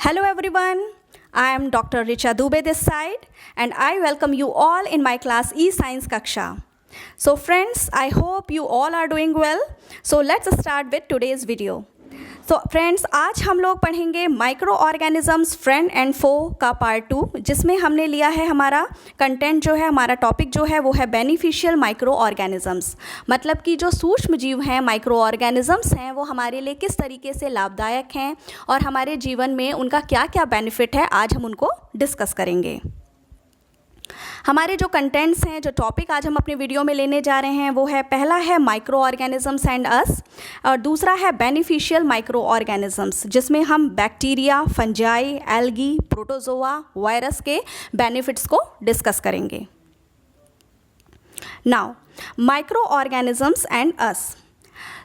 Hello everyone, I am Dr. Richa Dubey this side and I welcome you all in my class E-Science Kaksha. So friends, I hope you all are doing well. So let's start with today's video. तो friends आज हम लोग पढ़ेंगे micro organisms friend and फो का part 2, जिसमें हमने लिया है हमारा कंटेंट जो है, हमारा टॉपिक जो है वो है बेनिफिशियल माइक्रो ऑर्गेनिजम्स। मतलब कि जो सूक्ष्म जीव हैं, माइक्रो ऑर्गेनिजम्स हैं, वो हमारे लिए किस तरीके से लाभदायक हैं और हमारे जीवन में उनका क्या क्या बेनिफिट है, आज हम उनको डिस्कस करेंगे। हमारे जो कंटेंट्स हैं, जो टॉपिक आज हम अपने वीडियो में लेने जा रहे हैं वो है, पहला है माइक्रो ऑर्गेनिजम्स एंड अस और दूसरा है बेनिफिशियल माइक्रो ऑर्गेनिजम्स, जिसमें हम bacteria, fungi, algae, protozoa, virus के बेनिफिट्स को डिस्कस करेंगे। Now micro organisms and us.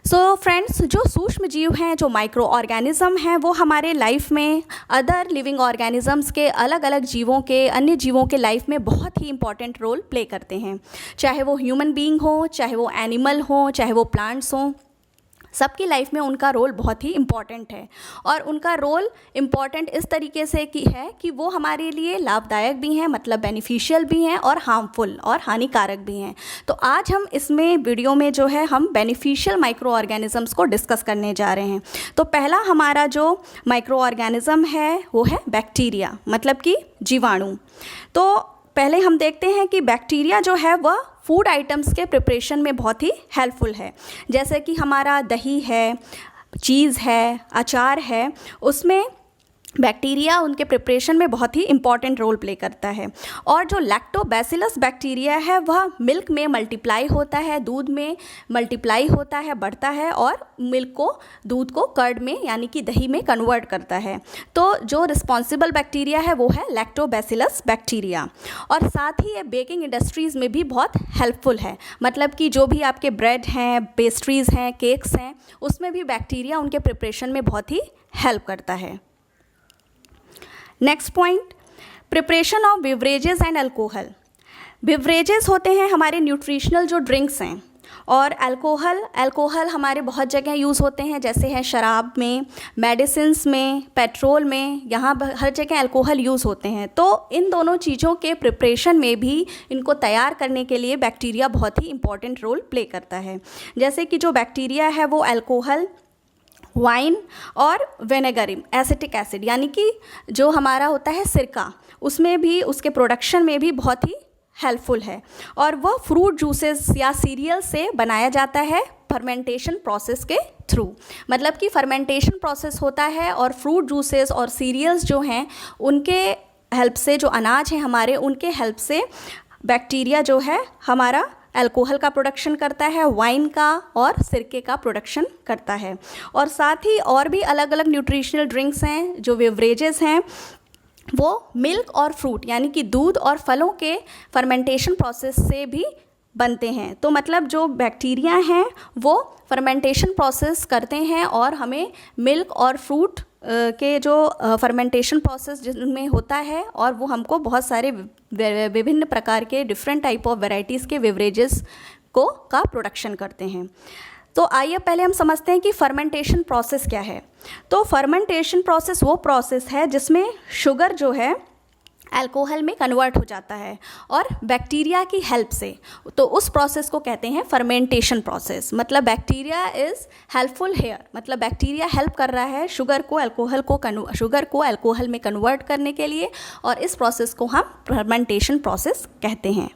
So friends, जो सूक्ष्म जीव हैं, जो माइक्रो ऑर्गेनिज्म हैं, वो हमारे लाइफ में अदर लिविंग ऑर्गेनिजम्स के, अलग अलग जीवों के, अन्य जीवों के लाइफ में बहुत ही इंपॉर्टेंट रोल प्ले करते हैं। चाहे वो ह्यूमन बीइंग हो, चाहे वो एनिमल हो, चाहे वो प्लांट्स हों, सबकी लाइफ में उनका रोल बहुत ही इम्पॉर्टेंट है। और उनका रोल इम्पॉर्टेंट इस तरीके से है कि वो हमारे लिए लाभदायक भी हैं, मतलब बेनिफिशियल भी हैं, और हार्मफुल और हानिकारक भी हैं। तो आज हम इसमें वीडियो में जो है हम बेनिफिशियल माइक्रो ऑर्गेनिजम्स को डिस्कस करने जा रहे हैं। तो पहला हमारा जो माइक्रो ऑर्गेनिज्म है वो है बैक्टीरिया, मतलब कि जीवाणु। तो पहले हम देखते हैं कि बैक्टीरिया जो है वह फूड आइटम्स के प्रिपरेशन में बहुत ही हेल्पफुल है। जैसे कि हमारा दही है, चीज़ है, अचार है, उसमें बैक्टीरिया उनके प्रिपरेशन में बहुत ही इंपॉर्टेंट रोल प्ले करता है। और जो लैक्टोबैसिलस बैक्टीरिया है वह मिल्क में मल्टीप्लाई होता है, दूध में मल्टीप्लाई होता है, बढ़ता है और मिल्क को, दूध को कर्ड में यानी कि दही में कन्वर्ट करता है। तो जो रिस्पॉन्सिबल बैक्टीरिया है वो है लैक्टोबैसिलस बैक्टीरिया। और साथ ही ये बेकिंग इंडस्ट्रीज़ में भी बहुत हेल्पफुल है। मतलब कि जो भी आपके ब्रेड हैं, पेस्ट्रीज़ हैं, केक्स हैं, उसमें भी बैक्टीरिया उनके प्रिपरेशन में बहुत ही हेल्प करता है। Next point, preparation of beverages and alcohol. Beverages होते हैं हमारे न्यूट्रिशनल जो ड्रिंक्स हैं, और अल्कोहल हमारे बहुत जगह यूज़ होते हैं, जैसे है शराब में, मेडिसिन्स में, पेट्रोल में, यहाँ हर जगह अल्कोहल यूज़ होते हैं। तो इन दोनों चीज़ों के प्रिपरेशन में भी, इनको तैयार करने के लिए बैक्टीरिया बहुत ही इंपॉर्टेंट रोल प्ले करता है। जैसे कि जो बैक्टीरिया है वो अल्कोहल, वाइन और विनेगर, एसिटिक एसिड यानी कि जो हमारा होता है सिरका, उसमें भी, उसके प्रोडक्शन में भी बहुत ही हेल्पफुल है। और वह फ्रूट जूसेस या सीरियल से बनाया जाता है फर्मेंटेशन प्रोसेस के थ्रू। मतलब कि फर्मेंटेशन प्रोसेस होता है और फ्रूट जूसेस और सीरियल्स जो हैं उनके हेल्प से, जो अनाज हैं हमारे, उनके हेल्प से बैक्टीरिया जो है हमारा अल्कोहल का प्रोडक्शन करता है, वाइन का और सिरके का प्रोडक्शन करता है। और साथ ही और भी अलग अलग न्यूट्रिशनल ड्रिंक्स हैं, जो बेवरेजेस हैं, वो मिल्क और फ्रूट यानी कि दूध और फलों के फर्मेंटेशन प्रोसेस से भी बनते हैं। तो मतलब जो बैक्टीरिया हैं वो फर्मेंटेशन प्रोसेस करते हैं और हमें मिल्क और फ्रूट के जो फर्मेंटेशन प्रोसेस जिनमें होता है, और वो हमको बहुत सारे विभिन्न प्रकार के डिफरेंट टाइप ऑफ वेराइटीज़ के बेवरेजेस का प्रोडक्शन करते हैं। तो आइए पहले हम समझते हैं कि फर्मेंटेशन प्रोसेस क्या है। तो फर्मेंटेशन प्रोसेस वो प्रोसेस है जिसमें शुगर जो है अल्कोहल में कन्वर्ट हो जाता है और बैक्टीरिया की हेल्प से। तो उस प्रोसेस को कहते हैं फर्मेंटेशन प्रोसेस। मतलब बैक्टीरिया इज़ हेल्पफुल हेयर, मतलब बैक्टीरिया हेल्प कर रहा है शुगर को अल्कोहल में कन्वर्ट करने के लिए, और इस प्रोसेस को हम फर्मेंटेशन प्रोसेस कहते हैं।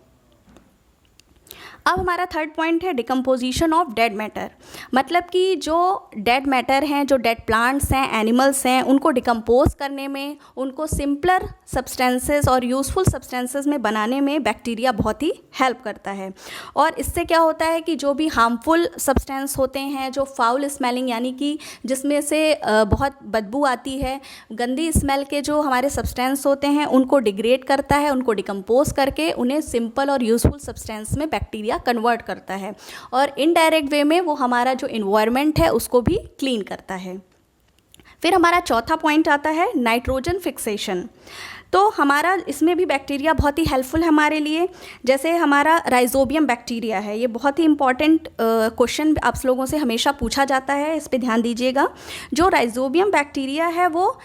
अब हमारा थर्ड पॉइंट है डिकम्पोजिशन ऑफ डेड मैटर। मतलब कि जो डेड मैटर हैं, जो डेड प्लांट्स हैं, एनिमल्स हैं, उनको डिकम्पोज करने में, उनको सिंपलर सब्सटेंसेस और यूज़फुल सब्सटेंसेस में बनाने में बैक्टीरिया बहुत ही हेल्प करता है। और इससे क्या होता है कि जो भी हार्मफुल सब्सटेंस होते हैं, जो फाउल स्मेलिंग यानी कि जिसमें से बहुत बदबू आती है, गंदी स्मेल के जो हमारे सब्सटेंस होते हैं, उनको डिग्रेड करता है, उनको डिकम्पोज करके उन्हें सिंपल और यूज़फुल सब्सटेंस में बैक्टीरिया कन्वर्ट करता है। और इनडायरेक्ट वे में वो हमारा जो इन्वायरमेंट है उसको भी क्लीन करता है। फिर हमारा चौथा पॉइंट आता है नाइट्रोजन फिक्सेशन। तो हमारा इसमें भी बैक्टीरिया बहुत ही हेल्पफुल है हमारे लिए। जैसे हमारा राइजोबियम बैक्टीरिया है, ये बहुत ही इंपॉर्टेंट क्वेश्चन आप लोगों से हमेशा पूछा जाता है, इस पे ध्यान दीजिएगा। जो राइजोबियम बैक्टीरिया है वो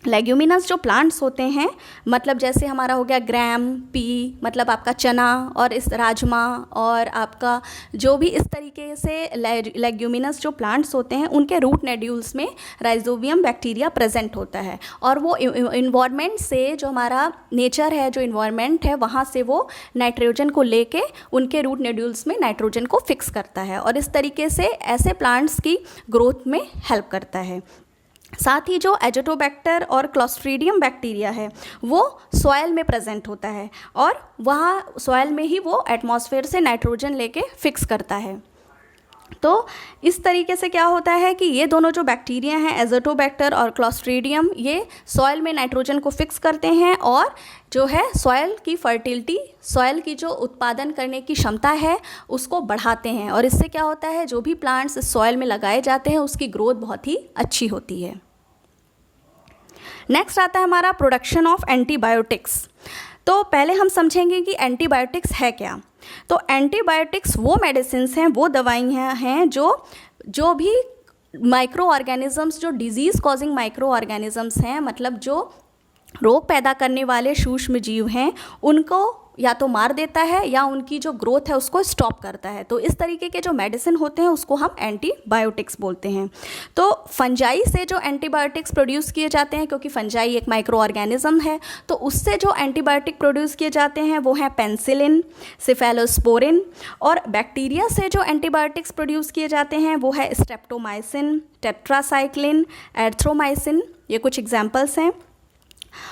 लेग्यूमिनस जो प्लांट्स होते हैं, मतलब जैसे हमारा हो गया ग्राम पी, मतलब आपका चना और इस राजमा, और आपका जो भी इस तरीके से लेग्यूमिनस जो प्लांट्स होते हैं उनके रूट नोड्यूल्स में राइजोबियम बैक्टीरिया प्रेजेंट होता है। और वो इन्वायरमेंट से, जो हमारा नेचर है, जो इन्वायरमेंट है, वहाँ से वो नाइट्रोजन को लेके उनके रूट नोड्यूल्स में नाइट्रोजन को फिक्स करता है और इस तरीके से ऐसे प्लांट्स की ग्रोथ में हेल्प करता है। साथ ही जो एजोटोबैक्टर और क्लोस्ट्रीडियम बैक्टीरिया है वो सॉइल में प्रेजेंट होता है और वहाँ सॉइल में ही वो एटमॉस्फेयर से नाइट्रोजन लेके फिक्स करता है। तो इस तरीके से क्या होता है कि ये दोनों जो बैक्टीरिया हैं, एजोटोबैक्टर और क्लोस्ट्रीडियम, ये सॉइल में नाइट्रोजन को फिक्स करते हैं और जो है सॉइल की फर्टिलिटी, सॉइल की जो उत्पादन करने की क्षमता है उसको बढ़ाते हैं और इससे क्या होता है, जो भी प्लांट्स इस सॉइल में लगाए जाते हैं उसकी ग्रोथ बहुत ही अच्छी होती है। नेक्स्ट आता है हमारा प्रोडक्शन ऑफ एंटीबायोटिक्स। तो पहले हम समझेंगे कि एंटीबायोटिक्स है क्या। तो एंटीबायोटिक्स वो मेडिसिन्स हैं, वो दवाइयाँ हैं जो भी माइक्रो ऑर्गेनिजम्स, जो डिजीज़ कॉजिंग माइक्रो ऑर्गेनिजम्स हैं, मतलब जो रोग पैदा करने वाले सूक्ष्म जीव हैं, उनको या तो मार देता है या उनकी जो ग्रोथ है उसको स्टॉप करता है। तो इस तरीके के जो मेडिसिन होते हैं उसको हम एंटीबायोटिक्स बोलते हैं। तो फंजाई से जो एंटीबायोटिक्स प्रोड्यूस किए जाते हैं, क्योंकि फंजाई एक माइक्रो ऑर्गेनिज्म है, तो उससे जो एंटीबायोटिक प्रोड्यूस किए जाते हैं वो हैं पेनिसिलिन, सेफेलोस्पोरिन। और बैक्टीरिया से जो एंटीबायोटिक्स प्रोड्यूस किए जाते हैं वो है स्ट्रेप्टोमाइसिन, टेट्रासाइक्लिन, एरिथ्रोमाइसिन। ये कुछ एग्जाम्पल्स हैं।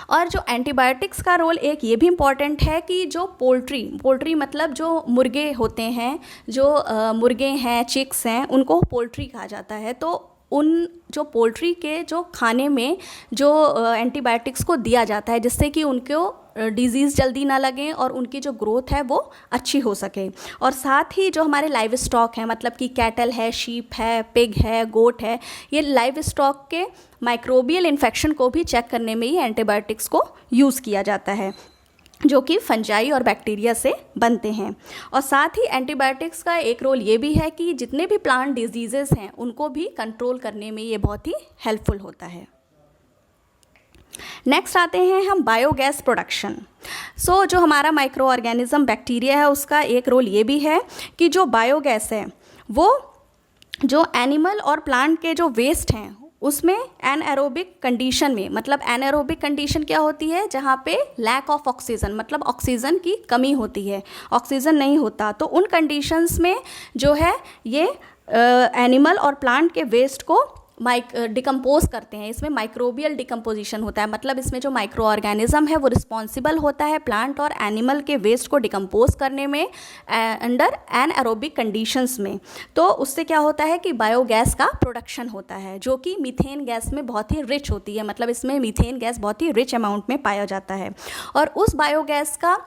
और जो एंटीबायोटिक्स का रोल एक ये भी इम्पॉर्टेंट है कि जो पोल्ट्री मतलब जो मुर्गे होते हैं, जो मुर्गे हैं, चिक्स हैं, उनको पोल्ट्री कहा जाता है। तो उन जो पोल्ट्री के जो खाने में जो एंटीबायोटिक्स को दिया जाता है जिससे कि उनको डिजीज़ जल्दी ना लगे और उनकी जो ग्रोथ है वो अच्छी हो सके। और साथ ही जो हमारे लाइव स्टॉक हैं, मतलब कि कैटल है, शीप है, पिग है, गोट है, ये लाइव स्टॉक के माइक्रोबियल इन्फेक्शन को भी चेक करने में ही एंटीबायोटिक्स को यूज़ किया जाता है, जो कि फंजाई और बैक्टीरिया से बनते हैं। और साथ ही एंटीबायोटिक्स का एक रोल ये भी है कि जितने भी प्लांट डिजीज़ेस हैं उनको भी कंट्रोल करने में ये बहुत ही हेल्पफुल होता है। नेक्स्ट आते हैं हम बायोगैस प्रोडक्शन। जो हमारा माइक्रो ऑर्गेनिज्म बैक्टीरिया है उसका एक रोल ये भी है कि जो बायोगैस है वो जो एनिमल और प्लांट के जो वेस्ट हैं उसमें एनएरोबिक कंडीशन में, मतलब एनएरोबिक कंडीशन क्या होती है, जहाँ पे लैक ऑफ ऑक्सीजन, मतलब ऑक्सीजन की कमी होती है, ऑक्सीजन नहीं होता, तो उन कंडीशंस में जो है ये एनिमल और प्लांट के वेस्ट को डिकम्पोज करते हैं। इसमें माइक्रोबियल डिकम्पोजिशन होता है, मतलब इसमें जो माइक्रो ऑर्गेनिज्म है वो रिस्पॉन्सिबल होता है प्लांट और एनिमल के वेस्ट को डिकम्पोज करने में अंडर एनएरोबिक कंडीशंस में। तो उससे क्या होता है कि बायोगैस का प्रोडक्शन होता है, जो कि मीथेन गैस में बहुत ही रिच होती है, मतलब इसमें मीथेन गैस बहुत ही रिच अमाउंट में पाया जाता है। और उस बायोगैस का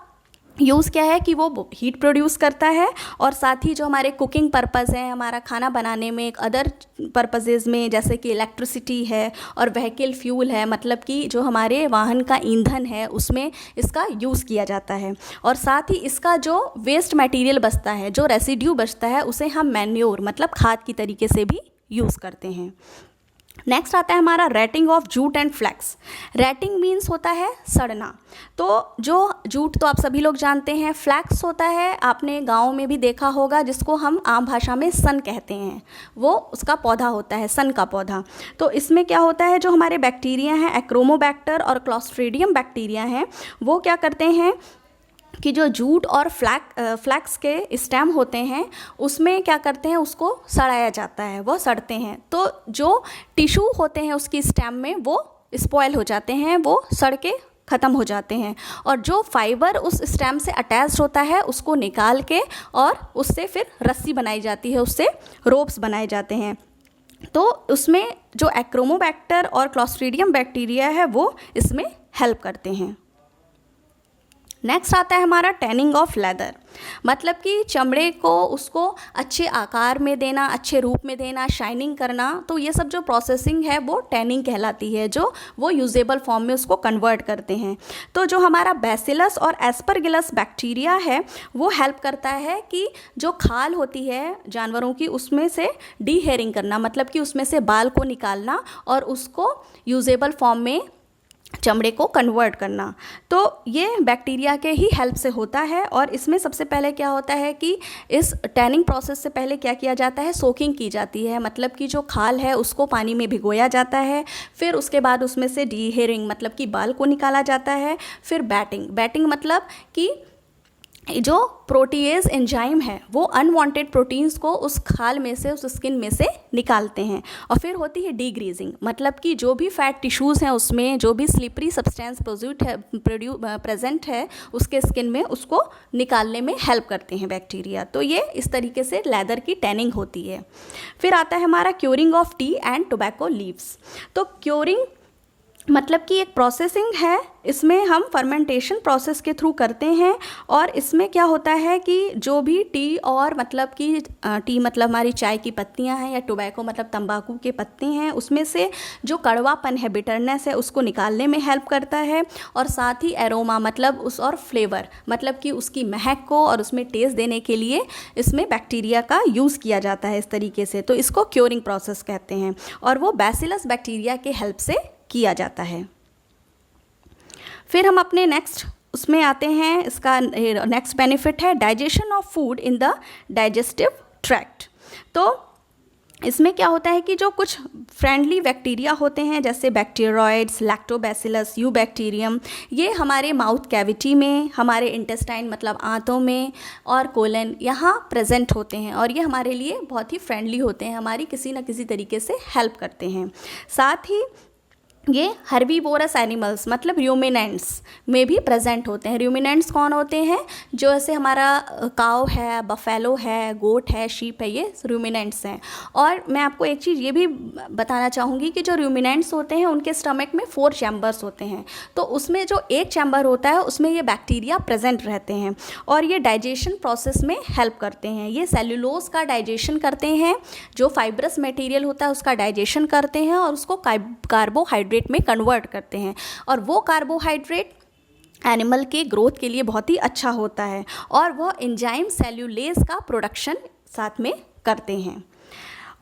यूज़ क्या है कि वो हीट प्रोड्यूस करता है और साथ ही जो हमारे कुकिंग पर्पज़ है, हमारा खाना बनाने में, एक अदर पर्पजेज़ में, जैसे कि इलेक्ट्रिसिटी है और व्हीकल फ्यूल है, मतलब कि जो हमारे वाहन का ईंधन है उसमें इसका यूज़ किया जाता है। और साथ ही इसका जो वेस्ट मटेरियल बचता है, जो रेसिड्यू बचता है, उसे हम मैन्योर मतलब खाद की तरीके से भी यूज़ करते हैं। नेक्स्ट आता है हमारा retting of jute and flax. Retting means होता है सड़ना। तो जो जूट तो आप सभी लोग जानते हैं, फ्लैक्स होता है, आपने गाँव में भी देखा होगा, जिसको हम आम भाषा में सन कहते हैं, वो उसका पौधा होता है, सन का पौधा। तो इसमें क्या होता है, जो हमारे बैक्टीरिया हैं, एक्रोमोबैक्टर और क्लोस्ट्रीडियम बैक्टीरिया हैं, वो क्या करते हैं कि जो जूट और फ्लैक्स के स्टेम होते हैं उसमें क्या करते हैं, उसको सड़ाया जाता है, वो सड़ते हैं। तो जो टिश्यू होते हैं उसकी स्टेम में वो स्पॉइल हो जाते हैं, वो सड़ के ख़त्म हो जाते हैं। और जो फाइबर उस स्टेम से अटैच्ड होता है उसको निकाल के और उससे फिर रस्सी बनाई जाती है, उससे रोप्स बनाए जाते हैं। तो उसमें जो एक्रोमोबैक्टर और क्लोस्ट्रीडियम बैक्टीरिया है वो इसमें हेल्प करते हैं। नेक्स्ट आता है हमारा टैनिंग ऑफ लेदर, मतलब कि चमड़े को उसको अच्छे आकार में देना, अच्छे रूप में देना, शाइनिंग करना। तो ये सब जो प्रोसेसिंग है वो टैनिंग कहलाती है, जो वो यूजेबल फॉर्म में उसको कन्वर्ट करते हैं। तो जो हमारा बैसिलस और एस्परगिलस बैक्टीरिया है वो हेल्प करता है कि जो खाल होती है जानवरों की उसमें से डीहेयरिंग करना, मतलब कि उसमें से बाल को निकालना और उसको यूजेबल फॉर्म में चमड़े को कन्वर्ट करना। तो ये बैक्टीरिया के ही हेल्प से होता है। और इसमें सबसे पहले क्या होता है कि इस टैनिंग प्रोसेस से पहले क्या किया जाता है, सोकिंग की जाती है, मतलब कि जो खाल है उसको पानी में भिगोया जाता है। फिर उसके बाद उसमें से डीहेयरिंग मतलब कि बाल को निकाला जाता है। फिर बैटिंग मतलब कि जो प्रोटीएज एंजाइम है वो अनवांटेड प्रोटीन्स को उस खाल में से, उस स्किन में से निकालते हैं। और फिर होती है डीग्रीजिंग, मतलब कि जो भी फैट टिश्यूज़ हैं उसमें जो भी स्लिपरी सब्सटेंस प्रेजेंट है उसके स्किन में, उसको निकालने में हेल्प करते हैं बैक्टीरिया। तो ये इस तरीके से लेदर की टैनिंग होती है। फिर आता है हमारा curing of T and tobacco leaves. तो क्योरिंग मतलब कि एक प्रोसेसिंग है, इसमें हम फर्मेंटेशन प्रोसेस के थ्रू करते हैं। और इसमें क्या होता है कि जो भी टी और मतलब कि टी मतलब हमारी चाय की पत्तियां हैं, या टोबैको मतलब तंबाकू के पत्ते हैं, उसमें से जो कड़वापन है, बिटरनेस है, उसको निकालने में हेल्प करता है। और साथ ही एरोमा मतलब उस और फ्लेवर मतलब कि उसकी महक को और उसमें टेस्ट देने के लिए इसमें बैक्टीरिया का यूज़ किया जाता है इस तरीके से। तो इसको क्योरिंग प्रोसेस कहते हैं और वो बैसिलस बैक्टीरिया के हेल्प से किया जाता है। फिर हम अपने नेक्स्ट उसमें आते हैं, इसका नेक्स्ट बेनिफिट है digestion of food in the digestive tract. तो इसमें क्या होता है कि जो कुछ फ्रेंडली बैक्टीरिया होते हैं जैसे बैक्टीरियोइड्स, लैक्टोबैसिलस, यूबैक्टीरियम, ये हमारे माउथ कैविटी में, हमारे इंटेस्टाइन मतलब आंतों में और कोलन यहाँ प्रेजेंट होते हैं और ये हमारे लिए बहुत ही फ्रेंडली होते हैं, हमारी किसी न किसी तरीके से हेल्प करते हैं। साथ ही ये हर्बीवोरस एनिमल्स मतलब रूमिनेंट्स में भी प्रेजेंट होते हैं। रूमिनेंट्स कौन होते हैं, जो ऐसे हमारा काव है, बफेलो है, गोट है, शीप है, ये रूमिनेंट्स हैं। और मैं आपको एक चीज़ ये भी बताना चाहूँगी कि जो रूमिनेंट्स होते हैं उनके स्टमक में 4 चैम्बर्स होते हैं। तो उसमें जो एक चैम्बर होता है उसमें ये बैक्टीरिया प्रेजेंट रहते हैं और ये डाइजेशन प्रोसेस में हेल्प करते हैं। ये सेल्यूलोज का डाइजेशन करते हैं, जो फाइब्रस मटेरियल होता है उसका डाइजेशन करते हैं और उसको कार्बोहाइड्रेट में कन्वर्ट करते हैं। और वो कार्बोहाइड्रेट एनिमल के ग्रोथ के लिए बहुत ही अच्छा होता है और वो एंजाइम सेल्यूलेज का प्रोडक्शन साथ में करते हैं।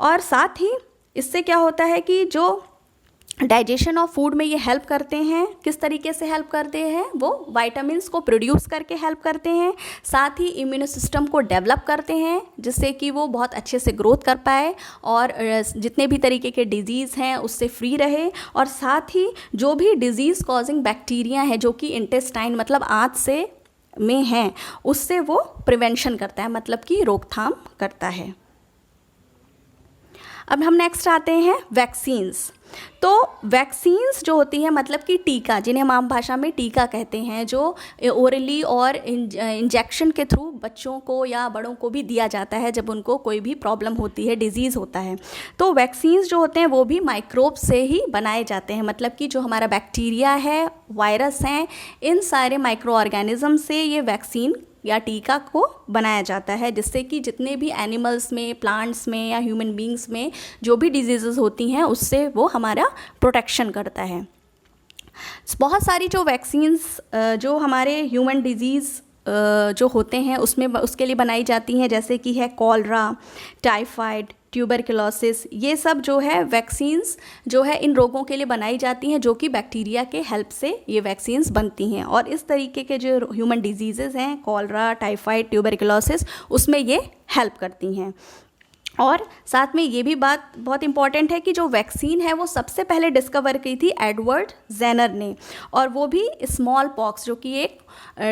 और साथ ही इससे क्या होता है कि जो डाइजेशन ऑफ फूड में ये हेल्प करते हैं, किस तरीके से हेल्प करते हैं, वो वाइटामिन्स को प्रोड्यूस करके हेल्प करते हैं। साथ ही इम्यूनो सिस्टम को डेवलप करते हैं जिससे कि वो बहुत अच्छे से ग्रोथ कर पाए और जितने भी तरीके के डिजीज़ हैं उससे फ्री रहे। और साथ ही जो भी डिजीज़ कॉजिंग बैक्टीरिया है जो कि इंटेस्टाइन मतलब आंत से में हैं, उससे वो प्रिवेंशन करता है, मतलब कि रोकथाम करता है। अब हम नेक्स्ट आते हैं वैक्सीन्स। तो वैक्सीन्स जो होती है मतलब कि टीका, जिन्हें हम आम भाषा में टीका कहते हैं, जो ओरली और इंजेक्शन के थ्रू बच्चों को या बड़ों को भी दिया जाता है जब उनको कोई भी प्रॉब्लम होती है, डिजीज़ होता है। तो वैक्सीन्स जो होते हैं वो भी माइक्रोब से ही बनाए जाते हैं, मतलब कि जो हमारा बैक्टीरिया है, वायरस हैं, इन सारे माइक्रो ऑर्गेनिज्म से ये वैक्सीन या टीका को बनाया जाता है, जिससे कि जितने भी एनिमल्स में, प्लांट्स में या ह्यूमन बींग्स में जो भी डिजीज़ होती हैं उससे वो हमारा प्रोटेक्शन करता है। बहुत सारी जो वैक्सीन्स जो हमारे ह्यूमन डिजीज़ जो होते हैं उसमें उसके लिए बनाई जाती हैं, जैसे कि है कॉलरा, टाइफाइड, ट्यूबरकुलोसिस, ये सब जो है वैक्सीन्स जो है इन रोगों के लिए बनाई जाती हैं, जो कि बैक्टीरिया के हेल्प से ये वैक्सीन्स बनती हैं। और इस तरीके के जो ह्यूमन डिजीज़ेज़ हैं, कॉलरा, टाइफाइड, ट्यूबरकुलोसिस, उसमें ये हेल्प करती हैं। और साथ में ये भी बात बहुत इंपॉर्टेंट है कि जो वैक्सीन है वो सबसे पहले डिस्कवर की थी एडवर्ड जेनर ने, और वो भी स्मॉल पॉक्स जो कि एक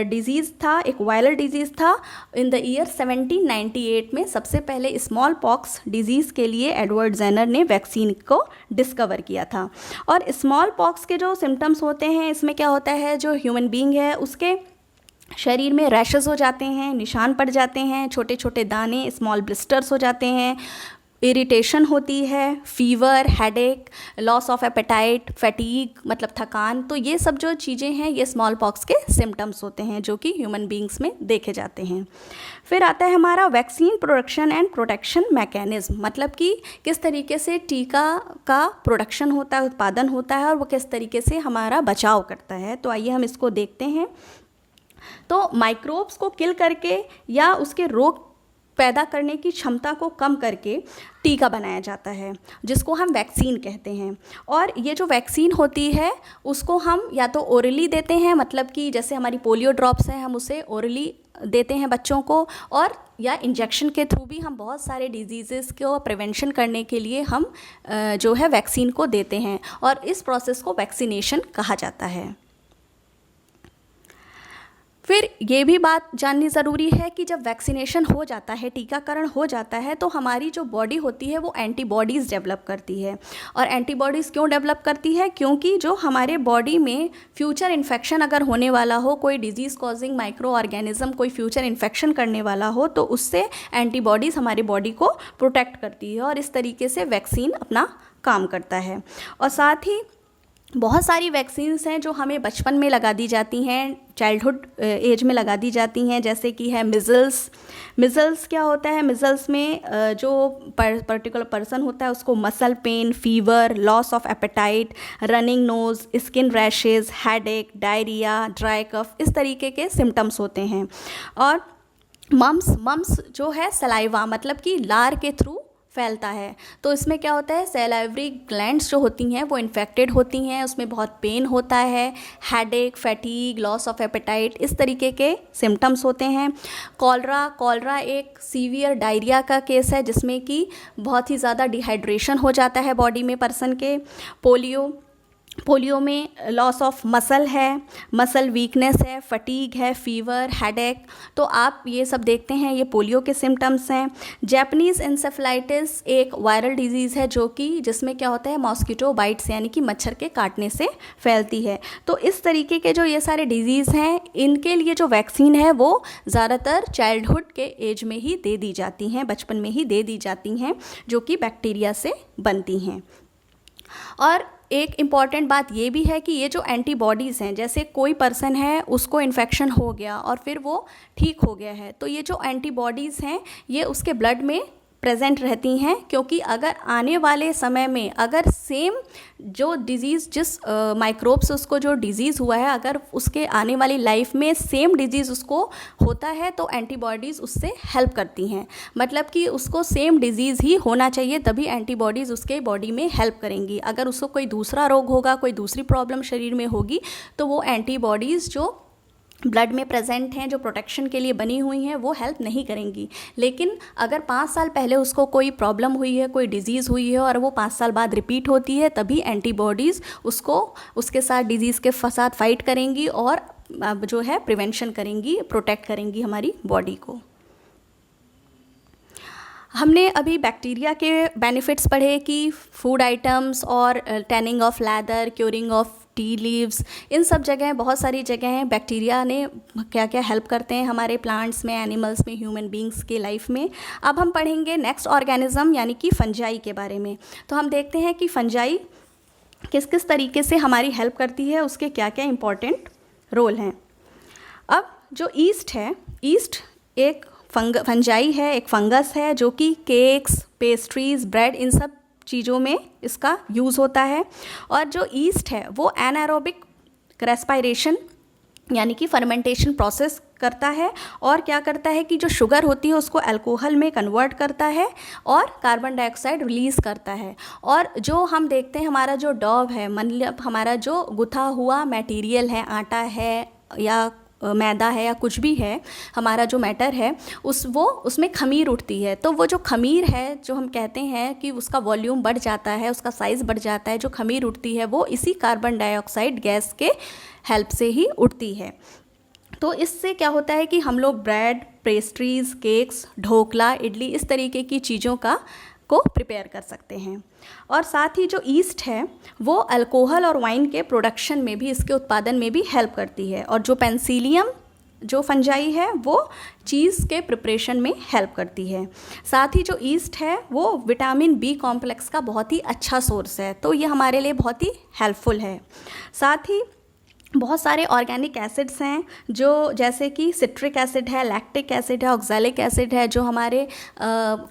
डिजीज़ था, एक वायरल डिजीज़ था, इन द ईयर 1798 में सबसे पहले स्मॉल पॉक्स डिजीज़ के लिए एडवर्ड जेनर ने वैक्सीन को डिस्कवर किया था। और स्मॉल पॉक्स के जो सिम्टम्स होते हैं, इसमें क्या होता है, जो ह्यूमन बींग है उसके शरीर में रैशेस हो जाते हैं, निशान पड़ जाते हैं, छोटे छोटे दाने, स्मॉल ब्लिस्टर्स हो जाते हैं, इरिटेशन होती है, fever, headache, loss of apatite, fatigue मतलब थकान। तो ये सब जो चीज़ें हैं ये स्मॉल पॉक्स के सिम्टम्स होते हैं जो कि ह्यूमन बींग्स में देखे जाते हैं। फिर आता है हमारा vaccine production and protection mechanism, मतलब कि किस तरीके से टीका का प्रोडक्शन होता है, उत्पादन होता है, और वो किस तरीके से हमारा बचाव करता है। तो आइए हम इसको देखते हैं। तो माइक्रोब्स को किल करके या उसके रोग पैदा करने की क्षमता को कम करके टीका बनाया जाता है, जिसको हम वैक्सीन कहते हैं। और ये जो वैक्सीन होती है उसको हम या तो ओरली देते हैं, मतलब कि जैसे हमारी पोलियो ड्रॉप्स हैं हम उसे ओरली देते हैं बच्चों को, और या इंजेक्शन के थ्रू भी हम बहुत सारे डिजीज़ेस को प्रिवेंशन करने के लिए हम जो है वैक्सीन को देते हैं, और इस प्रोसेस को वैक्सीनेशन कहा जाता है। फिर ये भी बात जाननी ज़रूरी है कि जब वैक्सीनेशन हो जाता है, टीकाकरण हो जाता है, तो हमारी जो बॉडी होती है वो एंटीबॉडीज़ डेवलप करती है। और एंटीबॉडीज़ क्यों डेवलप करती है? क्योंकि जो हमारे बॉडी में फ्यूचर इन्फेक्शन अगर होने वाला हो, कोई डिजीज़ कॉजिंग माइक्रो ऑर्गेनिज्म कोई फ्यूचर इन्फेक्शन करने वाला हो, तो उससे एंटीबॉडीज़ हमारी बॉडी को प्रोटेक्ट करती है, और इस तरीके से वैक्सीन अपना काम करता है। और साथ ही बहुत सारी वैक्सीन्स हैं जो हमें बचपन में लगा दी जाती हैं, चाइल्डहुड एज में लगा दी जाती हैं, जैसे कि है मिज़ल्स क्या होता है? मिज़ल्स में जो पर्टिकुलर पर्सन होता है उसको muscle pain, fever, loss of appetite, running nose, skin rashes, headache, diarrhoea, dry cough, इस तरीके के सिम्टम्स होते हैं। और मम्स जो है सलाइवा, मतलब कि लार के थ्रू फैलता है। तो इसमें क्या होता है? सैलाइवरी ग्लैंड्स जो होती हैं वो इन्फेक्टेड होती हैं, उसमें बहुत पेन होता है, headache, fatigue, loss of apatite, इस तरीके के सिम्टम्स होते हैं। कॉलरा एक सीवियर डायरिया का केस है जिसमें कि बहुत ही ज़्यादा डिहाइड्रेशन हो जाता है बॉडी में पर्सन के। पोलियो में लॉस ऑफ मसल है, मसल वीकनेस है, फटीग है, फीवर, हेडेक। तो आप ये सब देखते हैं, ये पोलियो के सिम्टम्स हैं। जैपनीज़ इंसेफेलाइटिस एक वायरल डिजीज़ है जो कि जिसमें क्या होता है? मॉस्किटो बाइट्स यानी कि मच्छर के काटने से फैलती है। तो इस तरीके के जो ये सारे डिजीज़ हैं, इनके लिए जो वैक्सीन है वो ज़्यादातर चाइल्डहुड के एज में ही दे दी जाती हैं, बचपन में ही दे दी जाती हैं, जो कि बैक्टीरिया से बनती हैं। और एक इम्पॉर्टेंट बात ये भी है कि ये जो एंटीबॉडीज़ हैं, जैसे कोई पर्सन है उसको इन्फेक्शन हो गया और फिर वो ठीक हो गया है, तो ये जो एंटीबॉडीज़ हैं ये उसके ब्लड में प्रेजेंट रहती हैं, क्योंकि अगर आने वाले समय में अगर सेम जो डिज़ीज़ जिस माइक्रोब से उसको जो डिज़ीज़ हुआ है, अगर उसके आने वाली लाइफ में सेम डिज़ीज़ उसको होता है तो एंटीबॉडीज़ उससे हेल्प करती हैं। मतलब कि उसको सेम डिज़ीज़ ही होना चाहिए, तभी एंटीबॉडीज़ उसके बॉडी में हेल्प करेंगी। अगर उसको कोई दूसरा रोग होगा, कोई दूसरी प्रॉब्लम शरीर में होगी, तो वो एंटीबॉडीज़ जो ब्लड में प्रेजेंट हैं, जो प्रोटेक्शन के लिए बनी हुई हैं, वो हेल्प नहीं करेंगी। लेकिन अगर 5 साल पहले उसको कोई प्रॉब्लम हुई है, कोई डिज़ीज़ हुई है, और वो 5 साल बाद रिपीट होती है, तभी एंटीबॉडीज़ उसको उसके साथ डिज़ीज़ के साथ फाइट करेंगी और जो है प्रिवेंशन करेंगी, प्रोटेक्ट करेंगी हमारी बॉडी को। हमने अभी बैक्टीरिया के बेनिफिट्स पढ़े कि फूड आइटम्स और tanning of leather, curing of tea leaves, इन सब जगह बहुत सारी जगह हैं बैक्टीरिया ने क्या क्या हेल्प करते हैं हमारे प्लांट्स में, एनिमल्स में, ह्यूमन बींग्स के लाइफ में। अब हम पढ़ेंगे नेक्स्ट ऑर्गेनिज्म यानी कि फंजाई के बारे में। तो हम देखते हैं कि फंजाई किस किस तरीके से हमारी हेल्प करती है, उसके क्या क्या इम्पॉर्टेंट रोल हैं। अब जो ईस्ट है, ईस्ट एक फंजाई है, एक फंगस है जो कि केक्स, पेस्ट्रीज, ब्रेड, इन सब चीज़ों में इसका यूज़ होता है। और जो ईस्ट है वो एनारोबिक रेस्पायरेशन यानी कि फर्मेंटेशन प्रोसेस करता है, और क्या करता है कि जो शुगर होती है उसको अल्कोहल में कन्वर्ट करता है और कार्बन डाइऑक्साइड रिलीज़ करता है। और जो हम देखते हैं हमारा जो डॉ है, मतलब हमारा जो गुथा हुआ मटेरियल है, आटा है या मैदा है या कुछ भी है, हमारा जो मैटर है उसमें खमीर उठती है। तो वो जो खमीर है, जो हम कहते हैं कि उसका वॉल्यूम बढ़ जाता है, उसका साइज़ बढ़ जाता है, जो खमीर उठती है वो इसी कार्बन डाइऑक्साइड गैस के हेल्प से ही उठती है। तो इससे क्या होता है कि हम लोग bread, pastries, cakes, dhokla, idli, इस तरीके की चीज़ों को प्रिपेयर कर सकते हैं। और साथ ही जो ईस्ट है वो अल्कोहल और वाइन के प्रोडक्शन में भी, इसके उत्पादन में भी हेल्प करती है। और जो पेंसिलियम जो फंजाई है वो चीज़ के प्रिपरेशन में हेल्प करती है। साथ ही जो ईस्ट है वो विटामिन बी कॉम्प्लेक्स का बहुत ही अच्छा सोर्स है, तो ये हमारे लिए बहुत ही हेल्पफुल है। साथ ही बहुत सारे ऑर्गेनिक एसिड्स हैं जो जैसे कि सिट्रिक एसिड है, लैक्टिक एसिड है, ऑक्सैलिक एसिड है, जो हमारे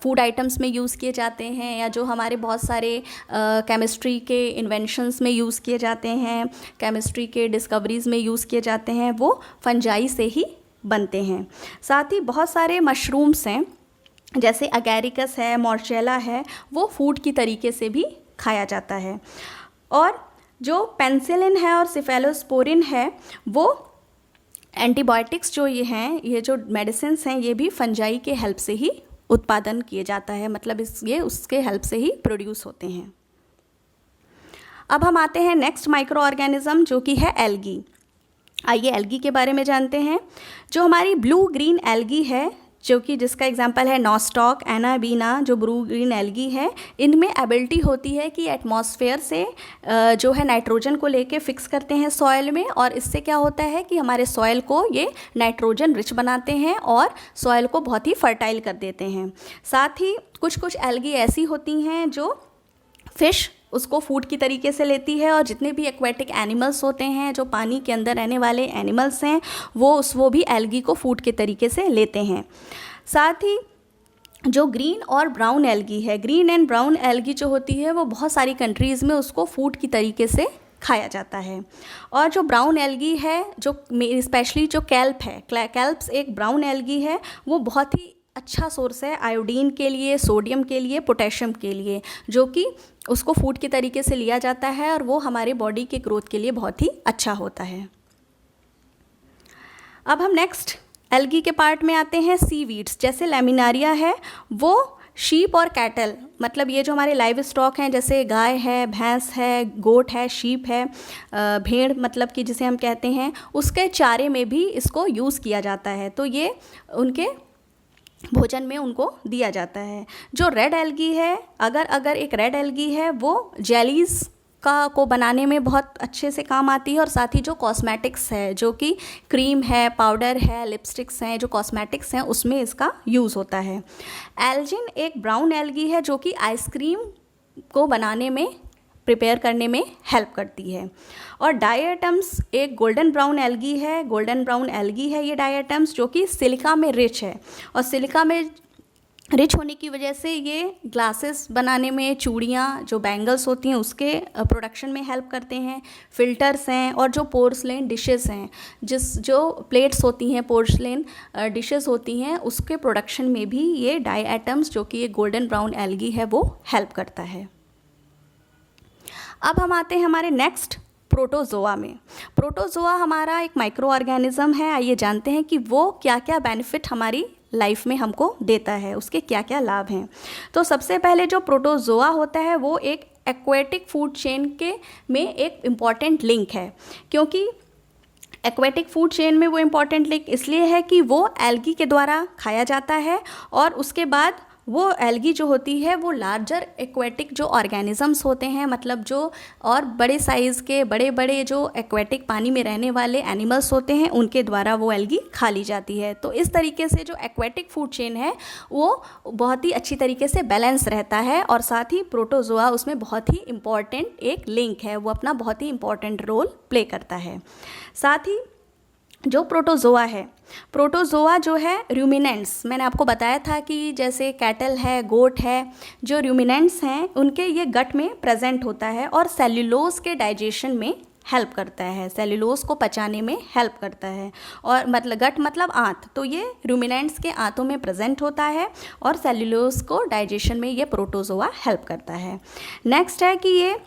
फूड आइटम्स में यूज़ किए जाते हैं या जो हमारे बहुत सारे केमिस्ट्री के इन्वेंशंस में यूज़ किए जाते हैं, केमिस्ट्री के डिस्कवरीज़ में यूज़ किए जाते हैं, वो फंजाई से ही बनते हैं। साथ ही बहुत सारे मशरूम्स हैं जैसे अगैरिकस है, मॉर्चेला है, वो फूड की तरीके से भी खाया जाता है। और जो पेनिसिलिन है और सिफेलोस्पोरिन है वो एंटीबायोटिक्स जो ये हैं, ये जो मेडिसिन्स हैं, ये भी फंजाई के हेल्प से ही उत्पादन किए जाता है, मतलब ये उसके हेल्प से ही प्रोड्यूस होते हैं। अब हम आते हैं नेक्स्ट माइक्रो ऑर्गेनिज्म जो कि है एल्गी। आइए एल्गी के बारे में जानते हैं। जो हमारी ब्लू ग्रीन एल्गी है, जो कि जिसका एग्जांपल है नॉस्टॉक, एनाबीना, जो ब्लू ग्रीन एल्गी है, इनमें एबिलिटी होती है कि एटमॉस्फेयर से जो है नाइट्रोजन को लेके फिक्स करते हैं सॉइल में, और इससे क्या होता है कि हमारे सॉइल को ये नाइट्रोजन रिच बनाते हैं और सॉइल को बहुत ही फर्टाइल कर देते हैं। साथ ही कुछ कुछ एल्गी ऐसी होती हैं जो फिश उसको फूड की तरीके से लेती है, और जितने भी एक्वेटिक एनिमल्स होते हैं, जो पानी के अंदर रहने वाले एनिमल्स हैं, वो भी एल्गी को फूड के तरीके से लेते हैं। साथ ही जो ग्रीन और ब्राउन एल्गी है, ग्रीन एंड ब्राउन एल्गी जो होती है वो बहुत सारी कंट्रीज़ में उसको फूड की तरीके से खाया जाता है। और जो ब्राउन एल्गी है, जो स्पेशली जो कैल्प है, कैल्प्स एक ब्राउन एल्गी है, वो बहुत ही अच्छा सोर्स है आयोडीन के लिए, सोडियम के लिए, पोटेशियम के लिए, जो कि उसको फूड के तरीके से लिया जाता है और वो हमारे बॉडी के ग्रोथ के लिए बहुत ही अच्छा होता है। अब हम नेक्स्ट एल्गी के पार्ट में आते हैं। सीवीड्स जैसे लेमिनारिया है, वो शीप और कैटल, मतलब ये जो हमारे लाइव स्टॉक हैं जैसे गाय है, भैंस है, गोट है, शीप है, भेड़ मतलब कि जिसे हम कहते हैं, उसके चारे में भी इसको यूज़ किया जाता है, तो ये उनके भोजन में उनको दिया जाता है। जो रेड एल्गी है, अगर एक रेड एल्गी है, वो जेलीज़ को बनाने में बहुत अच्छे से काम आती है, और साथ ही जो कॉस्मेटिक्स है, जो कि क्रीम है, पाउडर है, लिपस्टिक्स हैं, जो कॉस्मेटिक्स हैं, उसमें इसका यूज़ होता है। एल्जिन एक ब्राउन एल्गी है जो कि आइसक्रीम को बनाने में, प्रिपेयर करने में हेल्प करती है। और डायटम्स एक गोल्डन ब्राउन एल्गी है, गोल्डन ब्राउन एल्गी है ये डायटम्स, जो कि सिलिका में रिच है, और सिलिका में रिच होने की वजह से ये ग्लासेस बनाने में, चूड़ियाँ जो बैंगल्स होती हैं उसके प्रोडक्शन में हेल्प करते हैं। फिल्टर्स हैं, और जो पोर्सलेन डिशेस हैं, जो प्लेट्स होती हैं, पोर्सलेन डिशेस होती हैं, उसके प्रोडक्शन में भी ये डायटम्स जो कि ये गोल्डन ब्राउन एल्गी है वो हेल्प करता है। अब हम आते हैं हमारे नेक्स्ट प्रोटोजोआ में। प्रोटोजोआ हमारा एक माइक्रो ऑर्गेनिज्म है। आइए जानते हैं कि वो क्या क्या बेनिफिट हमारी लाइफ में हमको देता है, उसके क्या क्या लाभ हैं। तो सबसे पहले जो प्रोटोजोआ होता है वो एक एक्वेटिक फूड चेन में एक इम्पॉर्टेंट लिंक है। क्योंकि एक्वेटिक फूड चेन में वो इम्पॉर्टेंट लिंक इसलिए है कि वो एल्गी के द्वारा खाया जाता है, और उसके बाद वो एल्गी जो होती है वो लार्जर एक्वेटिक जो ऑर्गेनिजम्स होते हैं, मतलब जो और बड़े साइज़ के बड़े बड़े जो एक्वेटिक पानी में रहने वाले एनिमल्स होते हैं, उनके द्वारा वो एल्गी खा ली जाती है। तो इस तरीके से जो एक्वेटिक फूड चेन है वो बहुत ही अच्छी तरीके से बैलेंस रहता है, और साथ ही प्रोटोजोआ उसमें बहुत ही इम्पॉर्टेंट एक लिंक है, वो अपना बहुत ही इम्पॉर्टेंट रोल प्ले करता है। साथ ही जो प्रोटोजोआ है, प्रोटोजोआ जो है रूमिनेंट्स, मैंने आपको बताया था कि जैसे कैटल है, गोट है, जो रूमिनेंट्स हैं उनके ये गट में प्रेजेंट होता है, और सेल्यूलोज के डाइजेशन में हेल्प करता है, सेल्यूलोज को पचाने में हेल्प करता है। और मतलब गट मतलब आंत, तो ये रूमिनेंट्स के आंतों में प्रेजेंट होता है, और सेल्यूलोज को डाइजेशन में ये प्रोटोजोआ हेल्प करता है। नेक्स्ट है कि ये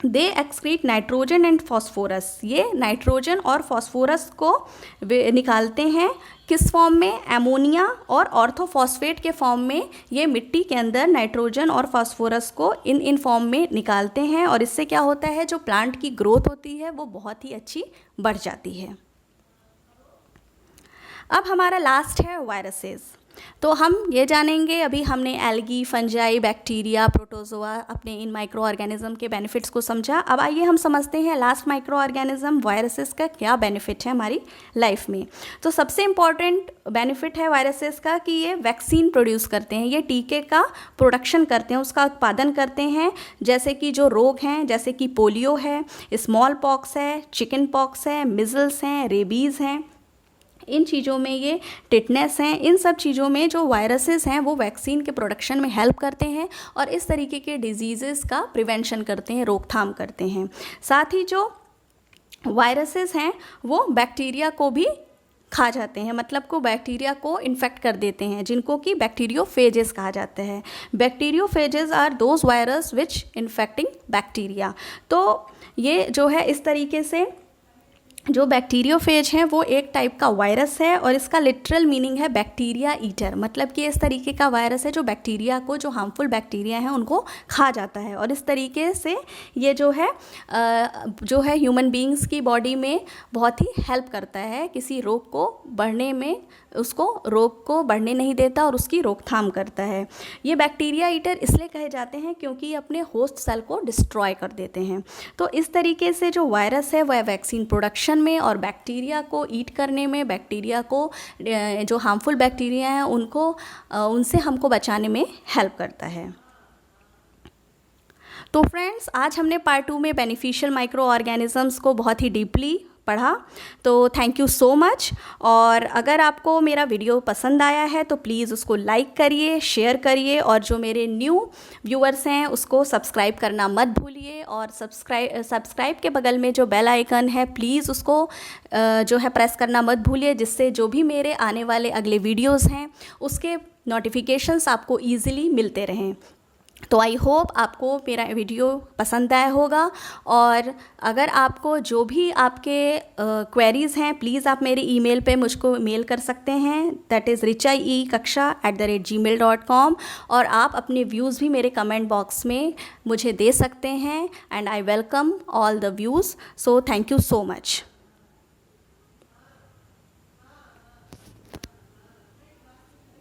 दे एक्सक्रीट नाइट्रोजन एंड फॉस्फोरस, ये नाइट्रोजन और फॉस्फोरस को निकालते हैं, किस फॉर्म में, एमोनिया और ऑर्थोफॉस्फेट के फॉर्म में। ये मिट्टी के अंदर नाइट्रोजन और फॉस्फोरस को इन फॉर्म में निकालते हैं, और इससे क्या होता है, जो प्लांट की ग्रोथ होती है वो बहुत ही अच्छी बढ़ जाती है। अब हमारा लास्ट है वायरसेस। तो हम ये जानेंगे, अभी हमने एल्गी, फंजाई, बैक्टीरिया, प्रोटोजोआ, अपने इन माइक्रो ऑर्गेनिज्म के बेनिफिट्स को समझा। अब आइए हम समझते हैं लास्ट माइक्रो ऑर्गेनिज्म वायरसेस का क्या बेनिफिट है हमारी लाइफ में। तो सबसे इम्पॉर्टेंट बेनिफिट है वायरसेस का कि ये वैक्सीन प्रोड्यूस करते हैं, ये टीके का प्रोडक्शन करते हैं, उसका उत्पादन करते हैं। जैसे कि जो रोग हैं, जैसे कि पोलियो है, स्मॉल पॉक्स है, चिकन पॉक्स है, मिजल्स हैं, रेबीज़ हैं, इन चीज़ों में, ये टिटनेस हैं, इन सब चीज़ों में जो वायरसेस हैं वो वैक्सीन के प्रोडक्शन में हेल्प करते हैं और इस तरीके के डिजीज़ेस का प्रिवेंशन करते हैं, रोकथाम करते हैं। साथ ही जो वायरसेस हैं वो बैक्टीरिया को भी खा जाते हैं, मतलब को बैक्टीरिया को इन्फेक्ट कर देते हैं, जिनको कि बैक्टीरियोफेजेस कहा जाता है। Bacteriophages are those virus which infecting bacteria. तो ये जो है इस तरीके से जो बैक्टीरियोफेज हैं वो एक टाइप का वायरस है और इसका लिटरल मीनिंग है बैक्टीरिया ईटर, मतलब कि इस तरीके का वायरस है जो बैक्टीरिया को, जो हार्मफुल बैक्टीरिया हैं उनको खा जाता है। और इस तरीके से ये जो है ह्यूमन बींग्स की बॉडी में बहुत ही हेल्प करता है, किसी रोग को बढ़ने में, उसको रोग को बढ़ने नहीं देता और उसकी रोकथाम करता है। ये बैक्टीरिया ईटर इसलिए कहे जाते हैं क्योंकि ये अपने होस्ट सेल को डिस्ट्रॉय कर देते हैं। तो इस तरीके से जो वायरस है वह वैक्सीन प्रोडक्शन में और बैक्टीरिया को ईट करने में, बैक्टीरिया को, जो हार्मफुल बैक्टीरिया हैं उनको, उनसे हमको बचाने में हेल्प करता है। तो फ्रेंड्स, आज हमने पार्ट 2 में बेनिफिशियल माइक्रो ऑर्गेनिजम्स को बहुत ही डीपली पढ़ा। तो थैंक यू सो मच। और अगर आपको मेरा वीडियो पसंद आया है तो प्लीज़ उसको लाइक करिए, शेयर करिए और जो मेरे न्यू व्यूअर्स हैं उसको सब्सक्राइब करना मत भूलिए। और सब्सक्राइब के बगल में जो बेल आइकन है प्लीज़ उसको जो है प्रेस करना मत भूलिए, जिससे जो भी मेरे आने वाले अगले वीडियोज़ हैं उसके नोटिफिकेशंस आपको ईज़िली मिलते रहें। तो आई होप आपको मेरा वीडियो पसंद आया होगा। और अगर आपको जो भी आपके क्वेरीज़ हैं प्लीज़ आप मेरे ईमेल पे मुझको मेल कर सकते हैं, दैट इज़ richaikaksha@gmail.com। और आप अपने व्यूज़ भी मेरे कमेंट बॉक्स में मुझे दे सकते हैं and I welcome all the views. So thank you so much.